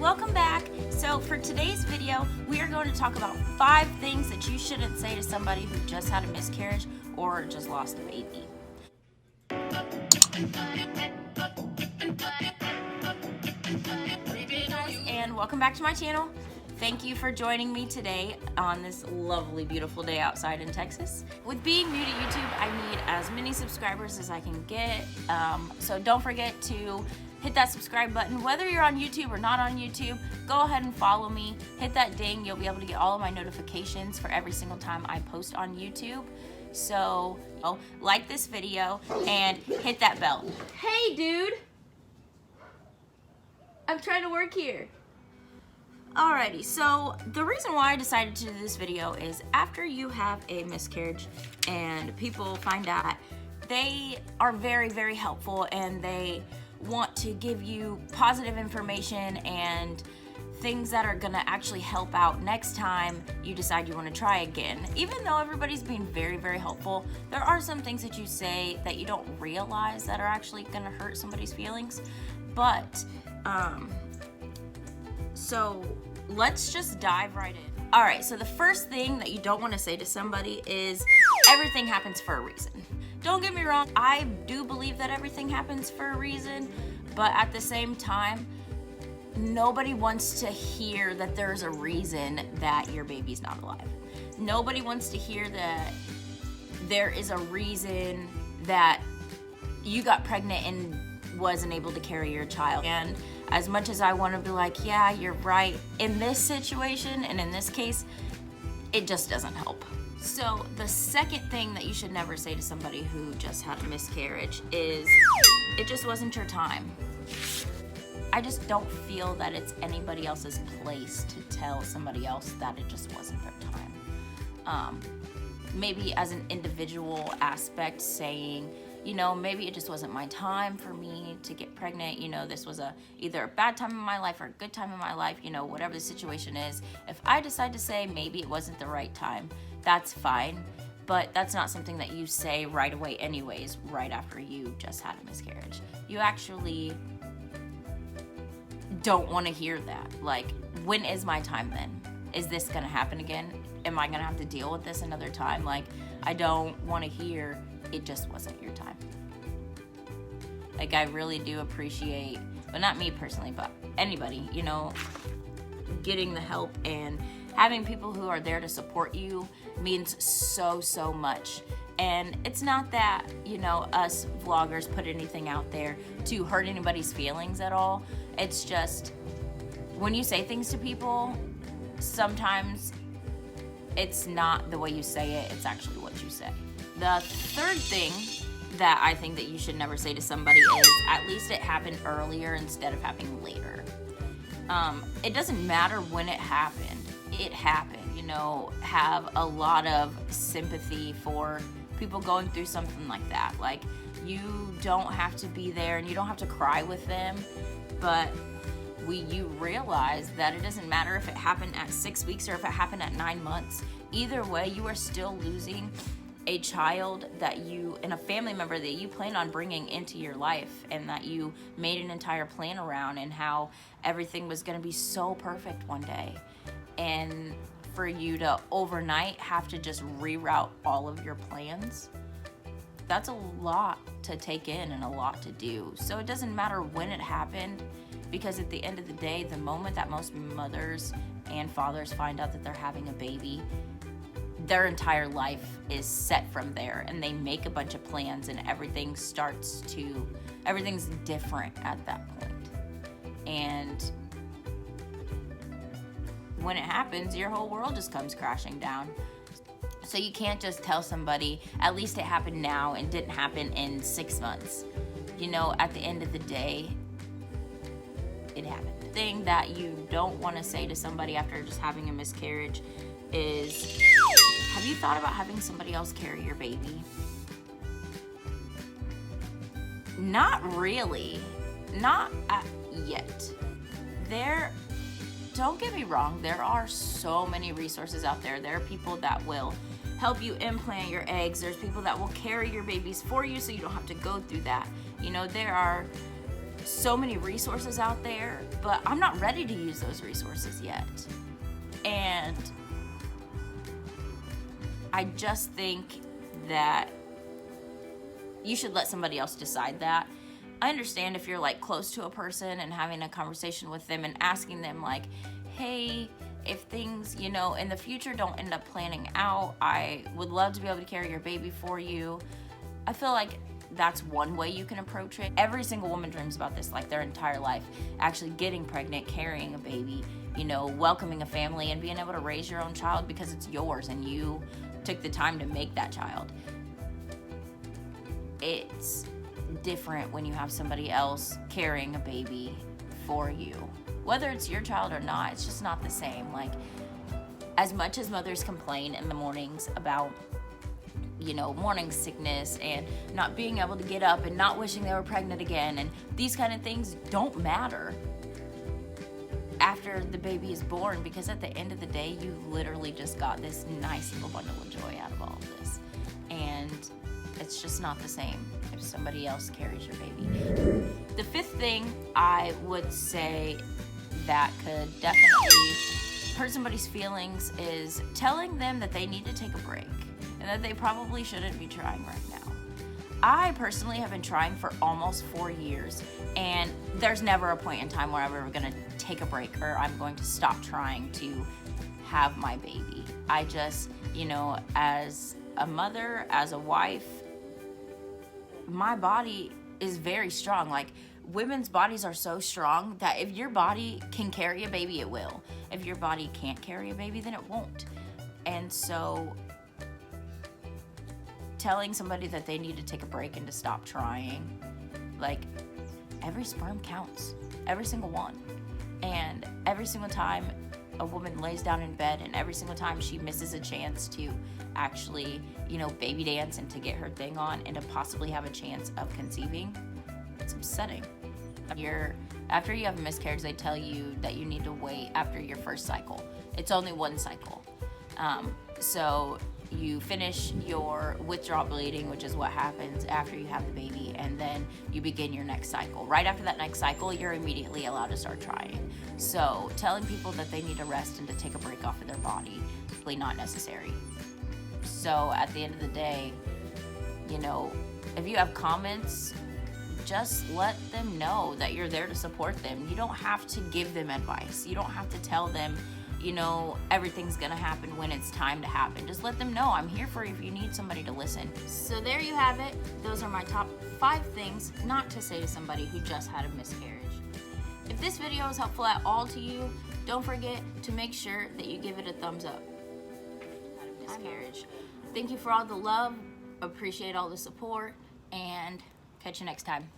welcome back. So for today's video, we are going to talk about 5 things that you shouldn't say to somebody who just had a miscarriage or just lost a baby. Hey guys, and welcome back to my channel. Thank you for joining me today on this lovely, beautiful day outside in Texas. With being new to YouTube, I need as many subscribers as I can get. So don't forget to hit that subscribe button. Whether you're on YouTube or not on YouTube, go ahead and follow me. Hit that ding. You'll be able to get all of my notifications for every single time I post on YouTube. So like this video and hit that bell. Hey, dude. I'm trying to work here. Alrighty, so the reason why I decided to do this video is after you have a miscarriage and people find out, they are very, very helpful and they want to give you positive information and things that are gonna actually help out next time you decide you want to try again. Even though everybody's being very, very helpful, there are some things that you say that you don't realize that are actually gonna hurt somebody's feelings. But so let's just dive right in. All right, so the first thing that you don't want to say to somebody is everything happens for a reason. Don't get me wrong, I do believe that everything happens for a reason, but at the same time, nobody wants to hear that there's a reason that your baby's not alive. Nobody wants to hear that there is a reason that you got pregnant and wasn't able to carry your child. And as much as I want to be like, yeah, you're right, in this situation and in this case, it just doesn't help. So the second thing that you should never say to somebody who just had a miscarriage is, it just wasn't your time. I just don't feel that it's anybody else's place to tell somebody else that it just wasn't their time. Maybe as an individual aspect saying, you know, maybe it just wasn't my time for me to get pregnant. You know, this was either a bad time in my life or a good time in my life, you know, whatever the situation is. If I decide to say maybe it wasn't the right time, that's fine. But that's not something that you say right away anyways, right after you just had a miscarriage. You actually don't want to hear that. Like, when is my time then? Is this gonna happen again? Am I gonna have to deal with this another time? Like, I don't want to hear it just wasn't your time. Like, I really do appreciate, well, not me personally, but anybody, you know, getting the help and having people who are there to support you means so, so much. And it's not that, you know, us vloggers put anything out there to hurt anybody's feelings at all. It's just, when you say things to people, sometimes it's not the way you say it, it's actually what you say. The third thing that I think that you should never say to somebody is, at least it happened earlier instead of happening later. It doesn't matter when it happened. It happened, you know. Have a lot of sympathy for people going through something like that. Like, you don't have to be there and you don't have to cry with them, but you realize that it doesn't matter if it happened at 6 weeks or if it happened at 9 months. Either way, you are still losing a child that you, and a family member that you plan on bringing into your life and that you made an entire plan around, and how everything was going to be so perfect one day. And for you to overnight have to just reroute all of your plans, that's a lot to take in and a lot to do. So it doesn't matter when it happened, because at the end of the day, the moment that most mothers and fathers find out that they're having a baby, their entire life is set from there, and they make a bunch of plans, and everything's different at that point. And when it happens, your whole world just comes crashing down. So you can't just tell somebody, at least it happened now and didn't happen in 6 months. You know, at the end of the day, it happened. The thing that you don't want to say to somebody after just having a miscarriage is, have you thought about having somebody else carry your baby? Not really. Not yet. Don't get me wrong, there are so many resources out there. There are people that will help you implant your eggs. There's people that will carry your babies for you so you don't have to go through that. You know, there are so many resources out there, but I'm not ready to use those resources yet. And I just think that you should let somebody else decide that. I understand if you're like close to a person and having a conversation with them and asking them like, hey, if things, you know, in the future don't end up planning out, I would love to be able to carry your baby for you. I feel like that's one way you can approach it. Every single woman dreams about this like their entire life, actually getting pregnant, carrying a baby, you know, welcoming a family and being able to raise your own child because it's yours and you took the time to make that child. It's different when you have somebody else carrying a baby for you. Whether it's your child or not, it's just not the same. Like, as much as mothers complain in the mornings about, you know, morning sickness and not being able to get up and not wishing they were pregnant again, and these kind of things don't matter after the baby is born, because at the end of the day, you literally just got this nice little bundle of joy out of all of this. And it's just not the same if somebody else carries your baby. The fifth thing I would say that could definitely hurt somebody's feelings is telling them that they need to take a break and that they probably shouldn't be trying right now. I personally have been trying for almost 4 years, and there's never a point in time where I'm ever gonna take a break or I'm going to stop trying to have my baby. I just, you know, as a mother, as a wife, my body is very strong. Like, women's bodies are so strong that if your body can carry a baby, it will. If your body can't carry a baby, then it won't. And so telling somebody that they need to take a break and to stop trying, like, every sperm counts, every single one. And every single time a woman lays down in bed and every single time she misses a chance to actually, you know, baby dance and to get her thing on and to possibly have a chance of conceiving, it's upsetting. After you have a miscarriage, they tell you that you need to wait after your first cycle. It's only one cycle. So you finish your withdrawal bleeding, which is what happens after you have the baby, and then you begin your next cycle. Right after that next cycle, you're immediately allowed to start trying. So telling people that they need to rest and to take a break off of their body is really not necessary. So at the end of the day, you know, if you have comments, just let them know that you're there to support them. You don't have to give them advice. You don't have to tell them, you know, everything's gonna happen when it's time to happen. Just let them know I'm here for you if you need somebody to listen. So there you have it. Those are my top 5 things not to say to somebody who just had a miscarriage. If this video is helpful at all to you, don't forget to make sure that you give it a thumbs up. Miscarriage. Thank you for all the love. Appreciate all the support, and catch you next time.